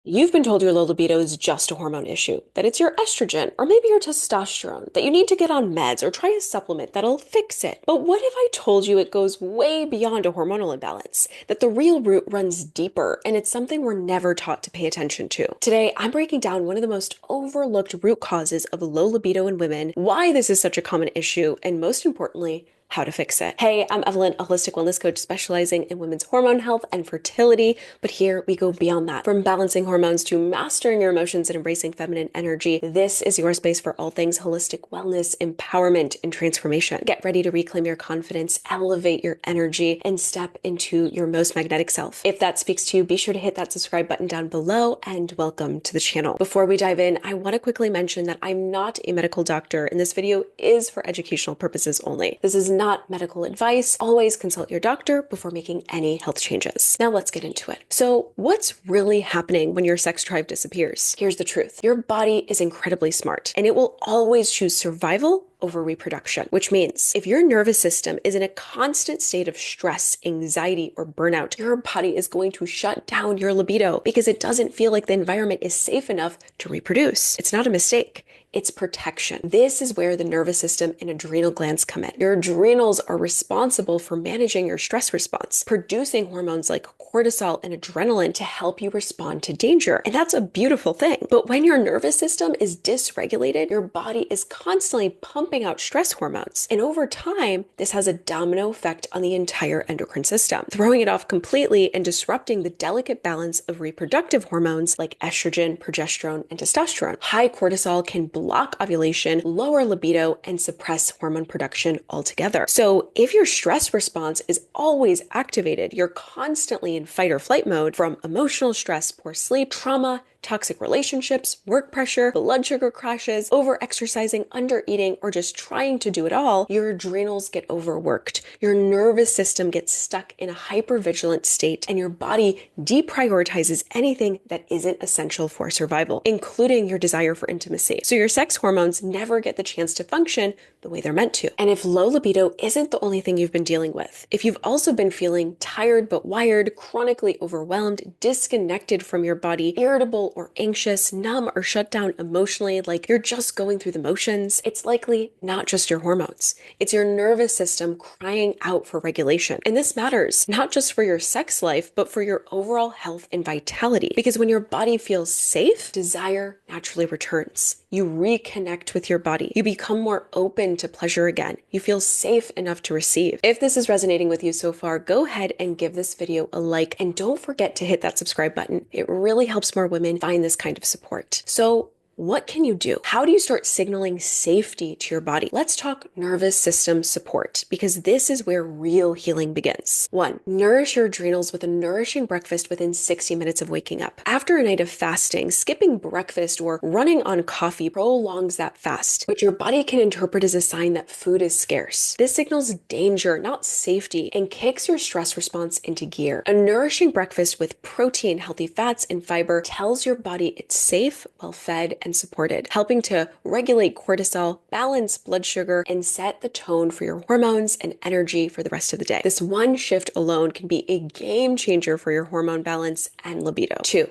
You've been told your low libido is just a hormone issue, that it's your estrogen or maybe your testosterone, that you need to get on meds or try a supplement that'll fix it. But what if I told you it goes way beyond a hormonal imbalance, that the real root runs deeper and it's something we're never taught to pay attention to? Today, I'm breaking down one of the most overlooked root causes of low libido in women, why this is such a common issue, and most importantly, how to fix it. Hey, I'm Evelyn, a holistic wellness coach specializing in women's hormone health and fertility, but here we go beyond that. From balancing hormones to mastering your emotions and embracing feminine energy, this is your space for all things holistic wellness, empowerment, and transformation. Get ready to reclaim your confidence, elevate your energy, and step into your most magnetic self. If that speaks to you, be sure to hit that subscribe button down below and welcome to the channel. Before we dive in, I want to quickly mention that I'm not a medical doctor and this video is for educational purposes only. This is not medical advice. Always consult your doctor before making any health changes. Now let's get into it. So what's really happening when your sex drive disappears? Here's the truth. Your body is incredibly smart and it will always choose survival over reproduction, which means if your nervous system is in a constant state of stress, anxiety, or burnout, your body is going to shut down your libido because it doesn't feel like the environment is safe enough to reproduce. It's not a mistake. It's protection. This is where the nervous system and adrenal glands come in. Your adrenals are responsible for managing your stress response, producing hormones like cortisol and adrenaline to help you respond to danger. And that's a beautiful thing. But when your nervous system is dysregulated, your body is constantly pumping out stress hormones. And over time, this has a domino effect on the entire endocrine system, throwing it off completely and disrupting the delicate balance of reproductive hormones like estrogen, progesterone, and testosterone. High cortisol can block ovulation, lower libido, and suppress hormone production altogether. So if your stress response is always activated, you're constantly in fight or flight mode from emotional stress, poor sleep, trauma, toxic relationships, work pressure, blood sugar crashes, over-exercising, under-eating, or just trying to do it all, your adrenals get overworked. Your nervous system gets stuck in a hypervigilant state, and your body deprioritizes anything that isn't essential for survival, including your desire for intimacy. So your sex hormones never get the chance to function the way they're meant to. And if low libido isn't the only thing you've been dealing with, if you've also been feeling tired but wired, chronically overwhelmed, disconnected from your body, irritable or anxious, numb or shut down emotionally, like you're just going through the motions, it's likely not just your hormones. It's your nervous system crying out for regulation. And this matters not just for your sex life, but for your overall health and vitality. Because when your body feels safe, desire naturally returns. You reconnect with your body. You become more open to pleasure again. You feel safe enough to receive. If this is resonating with you so far, go ahead and give this video a like and don't forget to hit that subscribe button. It really helps more women find this kind of support. So what can you do? How do you start signaling safety to your body? Let's talk nervous system support because this is where real healing begins. 1. Nourish your adrenals with a nourishing breakfast within 60 minutes of waking up. After a night of fasting, skipping breakfast or running on coffee prolongs that fast, which your body can interpret as a sign that food is scarce. This signals danger, not safety, and kicks your stress response into gear. A nourishing breakfast with protein, healthy fats, and fiber tells your body it's safe, well-fed, and supported, helping to regulate cortisol, balance blood sugar, and set the tone for your hormones and energy for the rest of the day. This one shift alone can be a game changer for your hormone balance and libido. 2.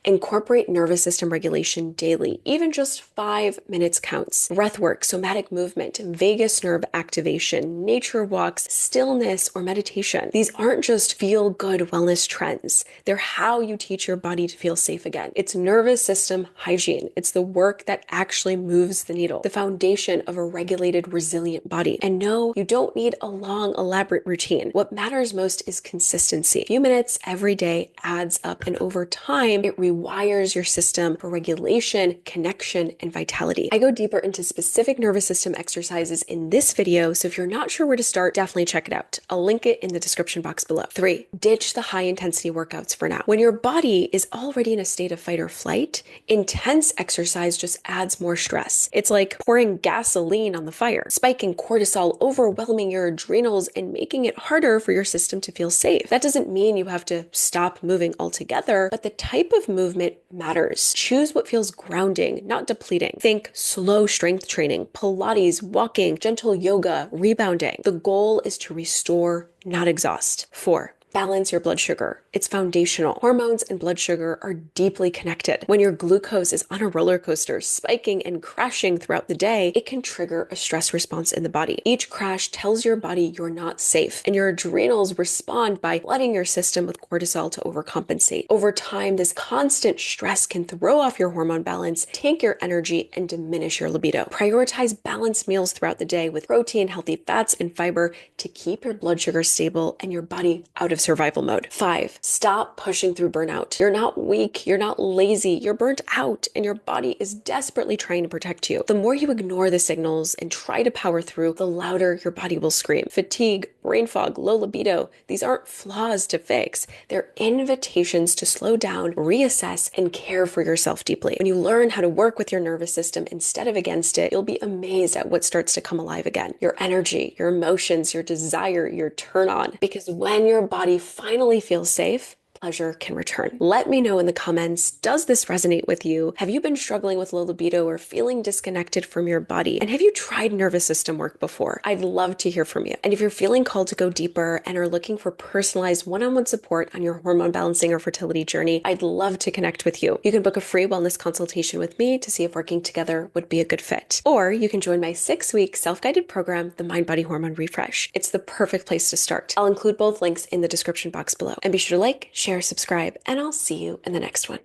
Incorporate nervous system regulation daily. Even just 5 minutes counts. Breath work, somatic movement, vagus nerve activation, nature walks, stillness, or meditation. These aren't just feel-good wellness trends. They're how you teach your body to feel safe again. It's nervous system hygiene. It's the work that actually moves the needle, the foundation of a regulated, resilient body. And no, you don't need a long, elaborate routine. What matters most is consistency. A few minutes every day adds up, and over time, it rewires your system for regulation, connection, and vitality. I go deeper into specific nervous system exercises in this video, so if you're not sure where to start, definitely check it out. I'll link it in the description box below. 3. Ditch the high-intensity workouts for now. When your body is already in a state of fight or flight, intense exercise just adds more stress. It's like pouring gasoline on the fire, spiking cortisol, overwhelming your adrenals, and making it harder for your system to feel safe. That doesn't mean you have to stop moving altogether, but the type of movement matters. Choose what feels grounding, not depleting. Think slow strength training, Pilates, walking, gentle yoga, rebounding. The goal is to restore, not exhaust. 4. balance your blood sugar. It's foundational. Hormones and blood sugar are deeply connected. When your glucose is on a roller coaster, spiking and crashing throughout the day, it can trigger a stress response in the body. Each crash tells your body you're not safe, and your adrenals respond by flooding your system with cortisol to overcompensate. Over time, this constant stress can throw off your hormone balance, tank your energy, and diminish your libido. Prioritize balanced meals throughout the day with protein, healthy fats, and fiber to keep your blood sugar stable and your body out of survival mode. 5, stop pushing through burnout. You're not weak, you're not lazy, you're burnt out, and your body is desperately trying to protect you. The more you ignore the signals and try to power through, the louder your body will scream. Fatigue, brain fog, low libido, these aren't flaws to fix. They're invitations to slow down, reassess, and care for yourself deeply. When you learn how to work with your nervous system instead of against it, you'll be amazed at what starts to come alive again. Your energy, your emotions, your desire, your turn on. Because when your body finally feels safe, pleasure can return. Let me know in the comments, does this resonate with you? Have you been struggling with low libido or feeling disconnected from your body? And have you tried nervous system work before? I'd love to hear from you. And if you're feeling called to go deeper and are looking for personalized one-on-one support on your hormone balancing or fertility journey, I'd love to connect with you. You can book a free wellness consultation with me to see if working together would be a good fit. Or you can join my 6-week self-guided program, the Mind Body Hormone Refresh. It's the perfect place to start. I'll include both links in the description box below. And be sure to like, share, subscribe, and I'll see you in the next one.